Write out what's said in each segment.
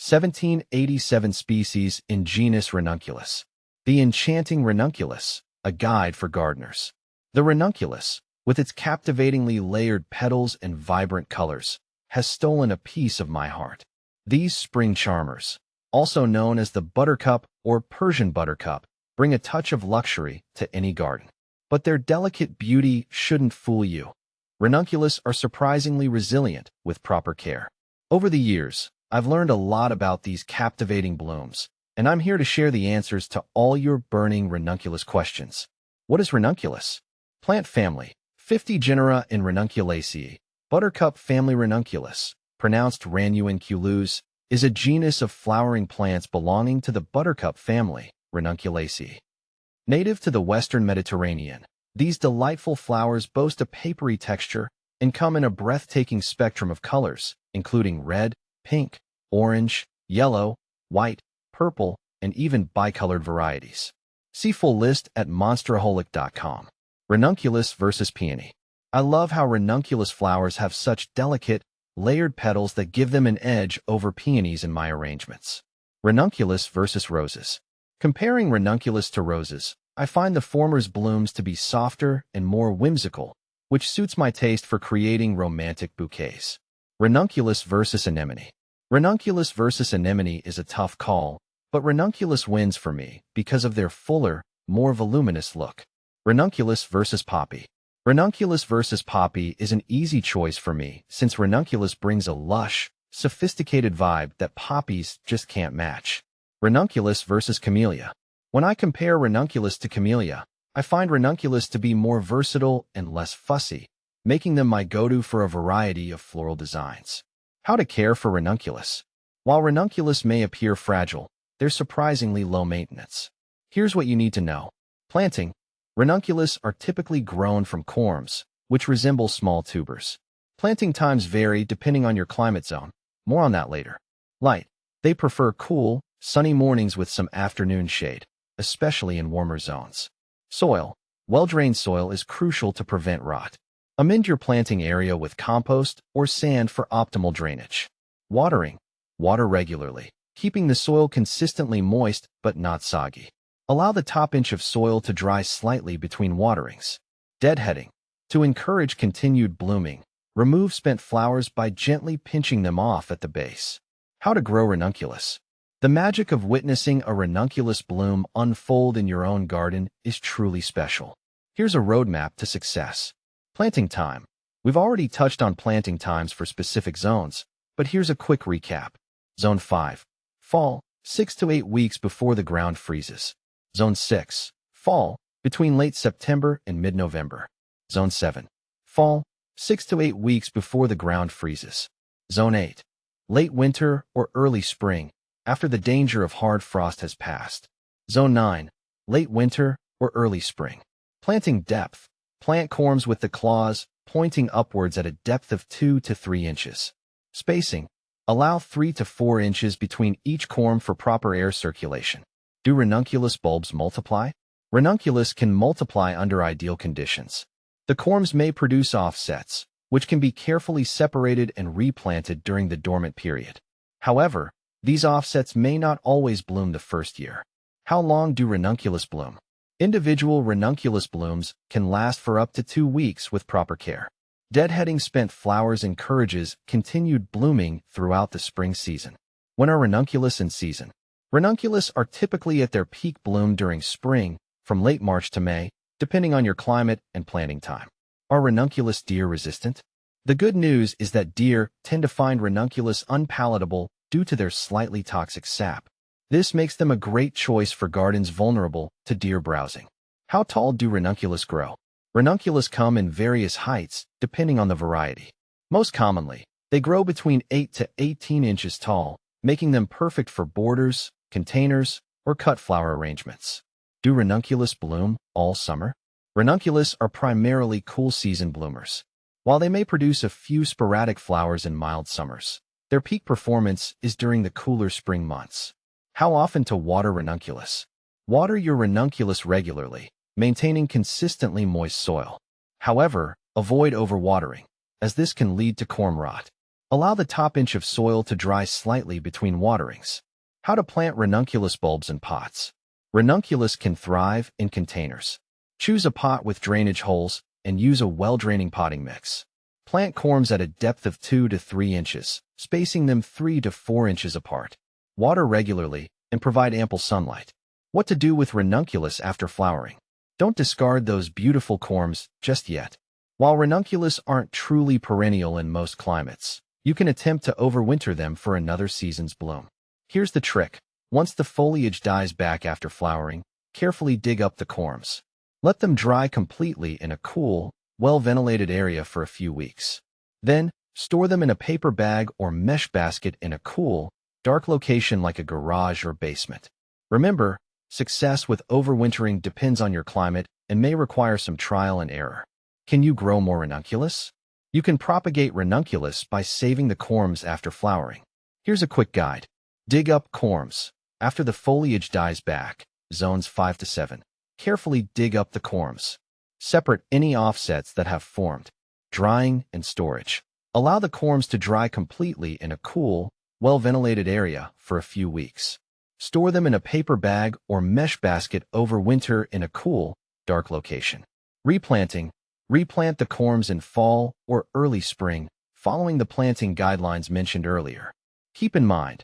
1787 species in genus Ranunculus. The enchanting Ranunculus, a guide for gardeners. The Ranunculus, with its captivatingly layered petals and vibrant colors, has stolen a piece of my heart. These spring charmers, also known as the buttercup or Persian buttercup, bring a touch of luxury to any garden. But their delicate beauty shouldn't fool you. Ranunculus are surprisingly resilient with proper care. Over the years, I've learned a lot about these captivating blooms, and I'm here to share the answers to all your burning ranunculus questions. What is ranunculus? Plant family. 50 genera in Ranunculaceae. Buttercup family Ranunculus, pronounced Ranunculus, is a genus of flowering plants belonging to the buttercup family, Ranunculaceae. Native to the western Mediterranean, these delightful flowers boast a papery texture and come in a breathtaking spectrum of colors, including red, pink, orange, yellow, white, purple, and even bicolored varieties. See full list at monsteraholic.com. Ranunculus versus peony. I love how ranunculus flowers have such delicate, layered petals that give them an edge over peonies in my arrangements. Ranunculus versus roses. Comparing ranunculus to roses, I find the former's blooms to be softer and more whimsical, which suits my taste for creating romantic bouquets. Ranunculus versus anemone. Ranunculus versus anemone is a tough call, but ranunculus wins for me because of their fuller, more voluminous look. Ranunculus versus poppy. Ranunculus versus poppy is an easy choice for me since ranunculus brings a lush, sophisticated vibe that poppies just can't match. Ranunculus versus camellia. When I compare ranunculus to camellia, I find ranunculus to be more versatile and less fussy, making them my go-to for a variety of floral designs. How to care for ranunculus. While ranunculus may appear fragile, they're surprisingly low maintenance. Here's what you need to know. Planting. Ranunculus are typically grown from corms, which resemble small tubers. Planting times vary depending on your climate zone. More on that later. Light. They prefer cool, sunny mornings with some afternoon shade, especially in warmer zones. Soil. Well-drained soil is crucial to prevent rot. Amend your planting area with compost or sand for optimal drainage. Watering. Water regularly, keeping the soil consistently moist but not soggy. Allow the top inch of soil to dry slightly between waterings. Deadheading. To encourage continued blooming, remove spent flowers by gently pinching them off at the base. How to grow ranunculus. The magic of witnessing a ranunculus bloom unfold in your own garden is truly special. Here's a roadmap to success. Planting time. We've already touched on planting times for specific zones, but here's a quick recap. Zone 5. Fall, 6 to 8 weeks before the ground freezes. Zone 6. Fall, between late September and mid-November. Zone 7. Fall, 6 to 8 weeks before the ground freezes. Zone 8. Late winter or early spring, after the danger of hard frost has passed. Zone 9. Late winter or early spring. Planting depth. Plant corms with the claws pointing upwards at a depth of 2 to 3 inches. Spacing. Allow 3 to 4 inches between each corm for proper air circulation. Do ranunculus bulbs multiply? Ranunculus can multiply under ideal conditions. The corms may produce offsets, which can be carefully separated and replanted during the dormant period. However, these offsets may not always bloom the first year. How long do ranunculus bloom? Individual ranunculus blooms can last for up to 2 weeks with proper care. Deadheading spent flowers encourages continued blooming throughout the spring season. When are ranunculus in season? Ranunculus are typically at their peak bloom during spring, from late March to May, depending on your climate and planting time. Are ranunculus deer resistant? The good news is that deer tend to find ranunculus unpalatable due to their slightly toxic sap. This makes them a great choice for gardens vulnerable to deer browsing. How tall do ranunculus grow? Ranunculus come in various heights, depending on the variety. Most commonly, they grow between 8 to 18 inches tall, making them perfect for borders, containers, or cut flower arrangements. Do ranunculus bloom all summer? Ranunculus are primarily cool season bloomers. While they may produce a few sporadic flowers in mild summers, their peak performance is during the cooler spring months. How often to water ranunculus? Water your ranunculus regularly, maintaining consistently moist soil. However, avoid overwatering, as this can lead to corm rot. Allow the top inch of soil to dry slightly between waterings. How to plant ranunculus bulbs in pots. Ranunculus can thrive in containers. Choose a pot with drainage holes and use a well-draining potting mix. Plant corms at a depth of 2 to 3 inches, spacing them 3 to 4 inches apart. Water regularly and provide ample sunlight. What to do with ranunculus after flowering? Don't discard those beautiful corms just yet. While ranunculus aren't truly perennial in most climates, you can attempt to overwinter them for another season's bloom. Here's the trick. Once the foliage dies back after flowering, carefully dig up the corms. Let them dry completely in a cool, well-ventilated area for a few weeks. Then, store them in a paper bag or mesh basket in a cool, dark location like a garage or basement. Remember, success with overwintering depends on your climate and may require some trial and error. Can you grow more ranunculus? You can propagate ranunculus by saving the corms after flowering. Here's a quick guide. Dig up corms. After the foliage dies back, zones 5 to 7. Carefully dig up the corms. Separate any offsets that have formed. Drying and storage. Allow the corms to dry completely in a cool, well-ventilated area for a few weeks. Store them in a paper bag or mesh basket over winter in a cool, dark location. Replanting. Replant the corms in fall or early spring, following the planting guidelines mentioned earlier. Keep in mind,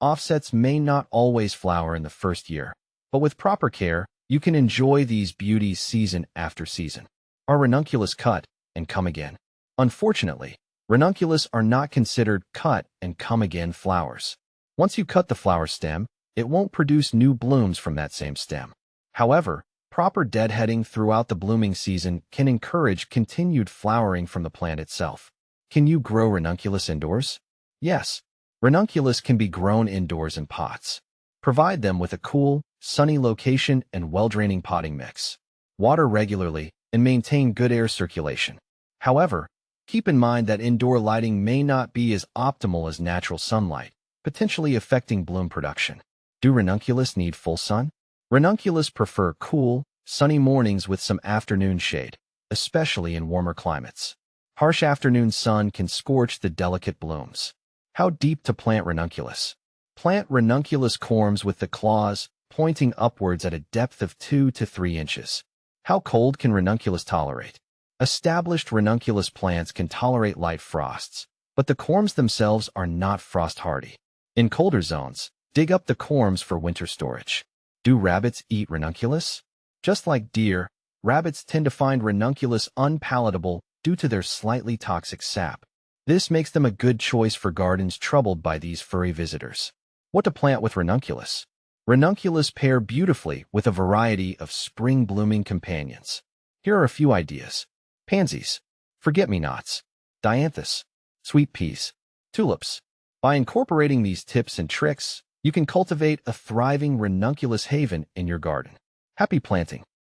offsets may not always flower in the first year, but with proper care, you can enjoy these beauties season after season. Are ranunculus cut and come again? Unfortunately, ranunculus are not considered cut and come again flowers. Once you cut the flower stem, it won't produce new blooms from that same stem. However, proper deadheading throughout the blooming season can encourage continued flowering from the plant itself. Can you grow ranunculus indoors? Yes, ranunculus can be grown indoors in pots. Provide them with a cool, sunny location and well-draining potting mix. Water regularly and maintain good air circulation. However, keep in mind that indoor lighting may not be as optimal as natural sunlight, potentially affecting bloom production. Do ranunculus need full sun? Ranunculus prefer cool, sunny mornings with some afternoon shade, especially in warmer climates. Harsh afternoon sun can scorch the delicate blooms. How deep to plant ranunculus? Plant ranunculus corms with the claws pointing upwards at a depth of 2 to 3 inches. How cold can ranunculus tolerate? Established ranunculus plants can tolerate light frosts, but the corms themselves are not frost-hardy. In colder zones, dig up the corms for winter storage. Do rabbits eat ranunculus? Just like deer, rabbits tend to find ranunculus unpalatable due to their slightly toxic sap. This makes them a good choice for gardens troubled by these furry visitors. What to plant with ranunculus? Ranunculus pair beautifully with a variety of spring-blooming companions. Here are a few ideas. Pansies, forget-me-nots, dianthus, sweet peas, tulips. By incorporating these tips and tricks, you can cultivate a thriving ranunculus haven in your garden. Happy planting!